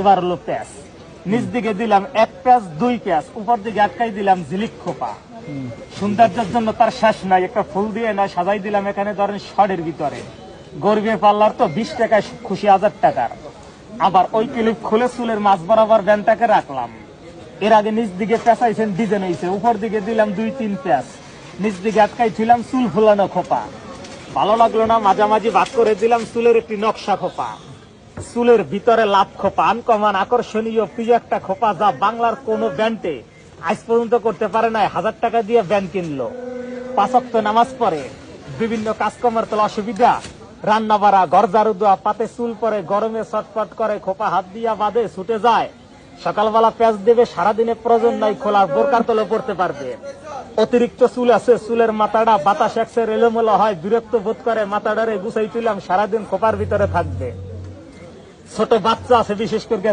এবার হলো প্যাঁচ, নিচ দিকে দিলাম এক প্যাঁচ, দুই প্যাঁচ, উপর দিকে আটকাই দিলাম ঝিলিক খোপা। সৌন্দর্যের জন্য তার শেষ নাই, একটা ফুল দিয়ে না সাজাই দিলাম এখানে ধরেন শর্টের ভিতরে। গর্বে পাল্লার তো 20 টাকায় খুশি 1000 টাকার। আবার ওই ক্লিপ খুলে চুলের মাছ বরাবর ব্যান্ডটাকে রাখলাম। এর আগে নিচ দিকে পেঁচাইছেন, ডিজাইন হয়েছে, উপর দিকে দিলাম 2-3 প্যাঁচ, নিচ দিকে আটকাই ছিলাম চুল ফুলানো খোপা। ভালো লাগলো না, মাঝামাঝি ভাগ করে দিলাম চুলের একটি নকশা খোপা। চুলের ভিতরে লাভ খোপা, আনকমন আকর্ষণীয় প্রিয় একটা খোপা, যা বাংলার কোন ব্যান্ডে আজ পর্যন্ত করতে পারে নাই। 1000 টাকা দিয়ে ব্যান্ড কিনলো, 5 ওয়াক্ত নামাজ পড়ে, বিভিন্ন কাজকর্মের তো অসুবিধা, রান্না বাড়া, ঘর ঝাড়ু দেওয়া, পাতে চুল পরে, গরমে ছটফট করে, খোপা হাত দিয়া বাঁধে, ছুটে যায়, সকালবেলা প্যাঁচ দেবে, সারাদিনে প্রয়োজন নাই খোলার, বোরকার তলে পড়তে পারবে। অতিরিক্ত চুল আছে, চুলের মাথাটা বাতাস একসের এলোমেলো হয়, বিরক্ত বোধ করে, মাথাটারে গুছাই তুলাম, সারাদিন খোপার ভিতরে থাকবে। ছোট বাচ্চা আছে বিশেষ করে